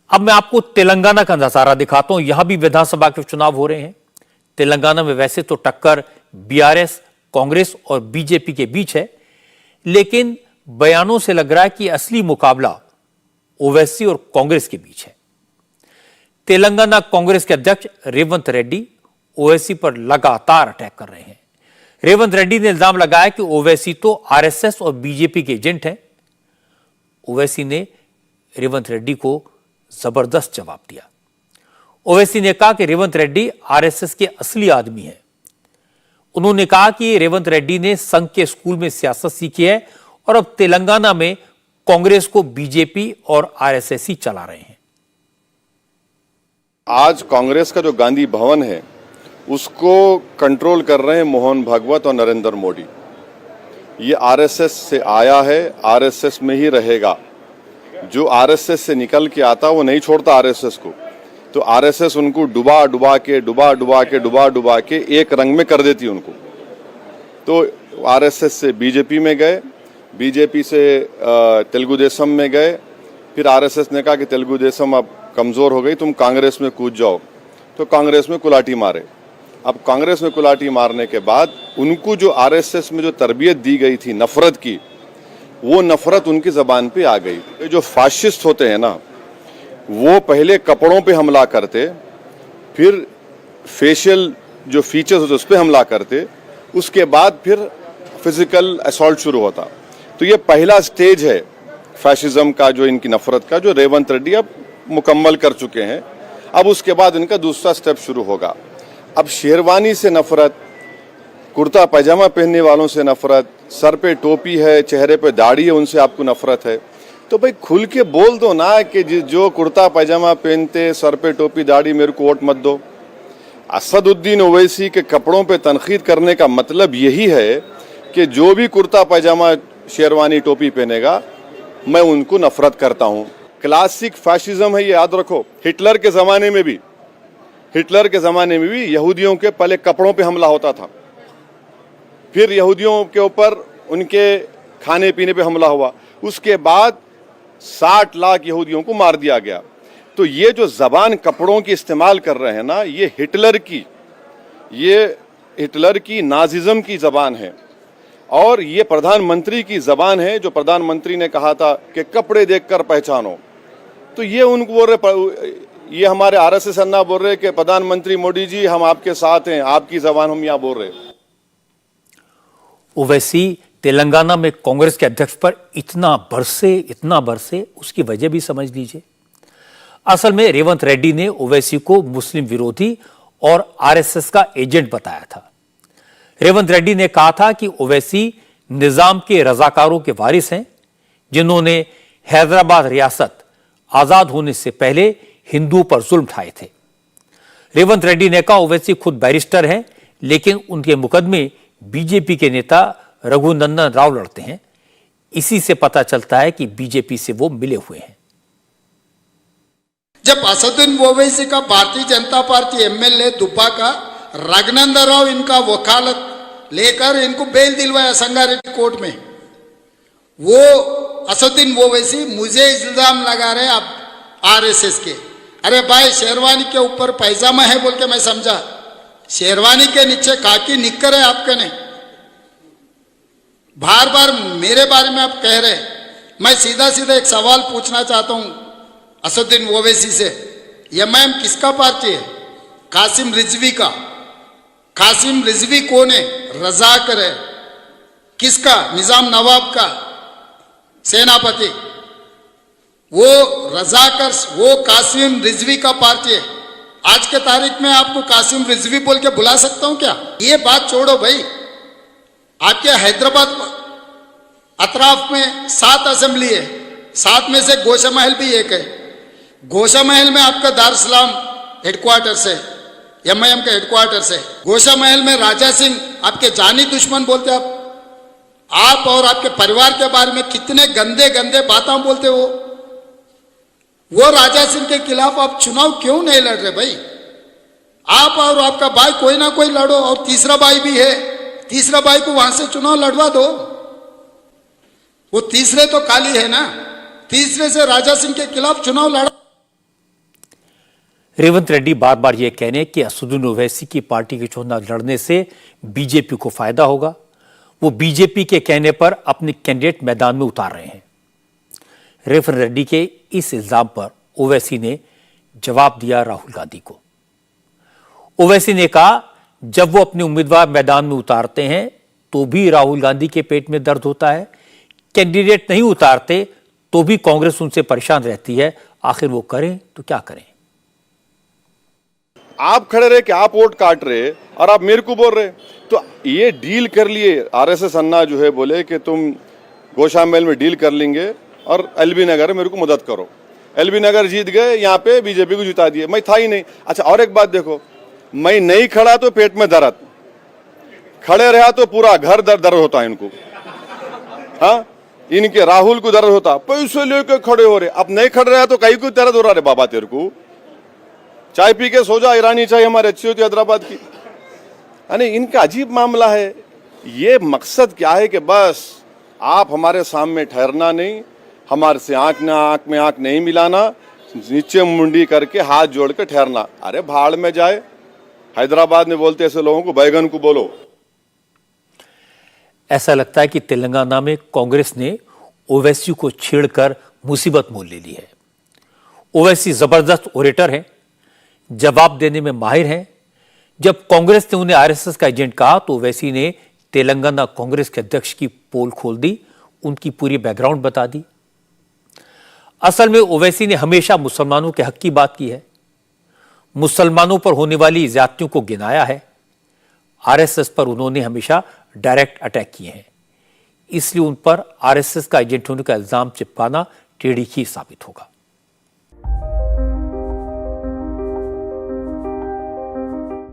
अब मैं आपको तेलंगाना का नजारा दिखाता हूं। यहां भी विधानसभा के चुनाव हो रहे हैं। तेलंगाना में वैसे तो टक्कर बीआरएस, कांग्रेस और बीजेपी के बीच है, लेकिन बयानों से लग रहा है कि असली मुकाबला ओवैसी और कांग्रेस के बीच है। तेलंगाना कांग्रेस के अध्यक्ष रेवंत रेड्डी ओवैसी पर लगातार अटैक कर रहे हैं। रेवंत रेड्डी ने इल्जाम लगाया कि ओवैसी तो आरएसएस और बीजेपी के एजेंट हैं। ओवैसी ने रेवंत रेड्डी को जबरदस्त जवाब दिया। ओवैसी ने कहा कि रेवंत रेड्डी आरएसएस के असली आदमी हैं। उन्होंने कहा कि रेवंत रेड्डी ने संघ के स्कूल में सियासत सीखी है और अब तेलंगाना में कांग्रेस को बीजेपी और आरएसएस ही चला रहे हैं। आज कांग्रेस का जो गांधी भवन है उसको कंट्रोल कर रहे हैं मोहन भागवत और नरेंद्र मोदी। ये आरएसएस से आया है, आरएसएस में ही रहेगा। जो आरएसएस से निकल के आता वो नहीं छोड़ता आरएसएस को, तो आरएसएस उनको डुबा डुबा के एक रंग में कर देती उनको। तो आरएसएस से बीजेपी में गए, बीजेपी से तेलुगु देशम में गए, फिर आरएसएस ने कहा कि तेलुगु देशम अब कमजोर हो गई, तुम कांग्रेस में कूद जाओ, तो कांग्रेस में कुलाटी मारे। अब कांग्रेस में कुलाटी मारने के बाद उनको जो आरएसएस में जो तरबियत दी गई थी नफरत की, वो नफरत उनकी जबान पे आ गई। जो फाशिस्ट होते हैं ना, वो पहले कपड़ों पे हमला करते, फिर फेशियल जो फीचर्स होते उस पर हमला करते, उसके बाद फिर फिजिकल असॉल्ट शुरू होता। तो ये पहला स्टेज है फैशिज्म का, जो इनकी नफरत का, जो रेवंत रेड्डी अब मुकम्मल कर चुके हैं। अब उसके बाद इनका दूसरा स्टेप शुरू होगा। अब शेरवानी से नफरत, कुर्ता पैजामा पहनने वालों से नफरत, सर पे टोपी है, चेहरे पे दाढ़ी है, उनसे आपको नफरत है। तो भाई खुल के बोल दो ना कि जो कुर्ता पैजामा पहनते, सर पे टोपी दाढ़ी, मेरे को वोट मत दो। असदुद्दीन ओवैसी के कपड़ों पे तनकीद करने का मतलब यही है कि जो भी कुर्ता पैजामा शेरवानी टोपी पहनेगा मैं उनको नफरत करता हूं। क्लासिक फैशिज्म है, ये याद रखो। हिटलर के जमाने में भी यहूदियों के पहले कपड़ों पे हमला होता था, फिर यहूदियों के ऊपर उनके खाने पीने पे हमला हुआ, उसके बाद 60 लाख यहूदियों को मार दिया गया। तो ये जो जबान कपड़ों की इस्तेमाल कर रहे हैं ना, ये हिटलर की नाजिज्म की जबान है और ये प्रधानमंत्री की जबान है, जो प्रधानमंत्री ने कहा था कि कपड़े देखकर पहचानो। तो ये उनको बोल रहे, ये हमारे आरएसएस अन्ना बोल रहे कि प्रधानमंत्री मोदी जी हम आपके साथ हैं, आपकी जबान हम यहां बोल रहे। ओवैसी तेलंगाना में कांग्रेस के अध्यक्ष पर इतना बरसे, उसकी वजह भी समझ लीजिए। असल में रेवंत रेड्डी ने ओवैसी को मुस्लिम विरोधी और आरएसएस का एजेंट बताया था। रेवंत रेड्डी ने कहा था कि ओवैसी निजाम के रजाकारों के वारिस हैं, जिन्होंने हैदराबाद रियासत आजाद होने से पहले हिंदुओं पर जुल्म ढाए थे। रेवंत रेड्डी ने कहा ओवैसी खुद बैरिस्टर हैं, लेकिन उनके मुकदमे बीजेपी के नेता रघुनंदन राव लड़ते हैं। इसी से पता चलता है कि बीजेपी से वो मिले हुए हैं। जब असदुद्दीन ओवैसी का भारतीय जनता पार्टी एमएलए दुब्बा का रघुनंदन राव इनका वकालत लेकर इनको बेल दिलवाया संगारेड्डी कोर्ट में, वो असदुद्दीन ओवैसी मुझे इल्जाम लगा रहे अब आरएसएस के। अरे भाई, शेरवानी के ऊपर पैजामा है बोल के मैं समझा, शेरवानी के नीचे खाकी निक्कर है आपके ने। बार बार मेरे बारे में आप कह रहे, मैं सीधा एक सवाल पूछना चाहता हूं असदुद्दीन ओवैसी से। एमआईएम किसका पार्टी है? कासिम रिजवी का। कासिम रिजवी कौन है? रजाकर है। किसका? निजाम नवाब का सेनापति। वो रजाकर, वो कासिम रिजवी का पार्टी है। आज के तारीख में आपको कासिम रिजवी बोल के बुला सकता हूं क्या? ये बात छोड़ो भाई, आपके हैदराबाद अतराफ में 7 असेंबली है, 7 में से गोशा महल भी एक है। गोशा महल में आपका दारुसलाम हेडक्वार्टर्स है, एमआईएम का हेडक्वार्टर्स है। गोशा महल में राजा सिंह आपके जानी दुश्मन बोलते, आप और आपके परिवार के बारे में कितने गंदे गंदे बातें बोलते हो। वो राजा सिंह के खिलाफ आप चुनाव क्यों नहीं लड़ रहे भाई? आप और आपका भाई कोई ना कोई लड़ो, और तीसरा भाई भी है, तीसरा भाई को वहां से चुनाव लड़वा दो। वो तीसरे तो काली है ना, तीसरे से राजा सिंह के खिलाफ चुनाव लड़ा। रेवंत रेड्डी बार बार यह कहने कि असदुद्दीन ओवैसी की पार्टी के चुनाव लड़ने से बीजेपी को फायदा होगा। वो बीजेपी के कहने पर अपने कैंडिडेट मैदान में उतार रहे हैं। रेवंत रेड्डी के इस इल्जाम पर ओवैसी ने जवाब दिया राहुल गांधी को। ओवैसी ने कहा, जब वो अपने उम्मीदवार मैदान में उतारते हैं तो भी राहुल गांधी के पेट में दर्द होता है, कैंडिडेट नहीं उतारते तो भी कांग्रेस उनसे परेशान रहती है। आखिर वो करें तो क्या करें। आप खड़े रहे कि आप वोट काट रहे और आप मेरे को बोल रहे, तो ये डील कर लिए। आरएसएस अन्ना जो है बोले कि तुम गोशामेल में डील कर लेंगे और एलबी नगर मेरे को मदद करो। एलबी नगर जीत गए, यहाँ पे बीजेपी को जिता दिए। मैं था ही नहीं। अच्छा, और एक बात देखो, मैं नहीं खड़ा तो पेट में दर्द, खड़े रहा तो पूरा घर दर्द होता है इनको। हाँ, इनके राहुल को दर्द होता, पैसे लेके खड़े हो रहे। अब नहीं खड़े रहा तो कहीं को दर्द हो रहा है। बाबा तेरे को चाय पी के सो जा, ईरानी चाय हमारे अच्छी होती है हैदराबाद की। यानी इनका अजीब मामला है। ये मकसद क्या है कि बस आप हमारे सामने ठहरना नहीं, हमारे से आंख में आंख नहीं मिलाना, नीचे मुंडी करके हाथ जोड़ के ठहरना। अरे भाड़ में जाए। हैदराबाद में बोलते ऐसे लोगों को बैगन को बोलो। ऐसा लगता है कि तेलंगाना में कांग्रेस ने ओवैसी को छेड़कर मुसीबत मोल ले ली है। ओवैसी जबरदस्त ओरेटर हैं, जवाब देने में माहिर हैं। जब कांग्रेस ने उन्हें आरएसएस का एजेंट कहा तो ओवैसी ने तेलंगाना कांग्रेस के अध्यक्ष की पोल खोल दी, उनकी पूरी बैकग्राउंड बता दी। असल में ओवैसी ने हमेशा मुसलमानों के हक की बात की है, मुसलमानों पर होने वाली ज्यादतियों को गिनाया है। आरएसएस पर उन्होंने हमेशा डायरेक्ट अटैक किए हैं, इसलिए उन पर आरएसएस का एजेंट होने का इल्जाम चिपकाना टेढ़ी ही साबित होगा।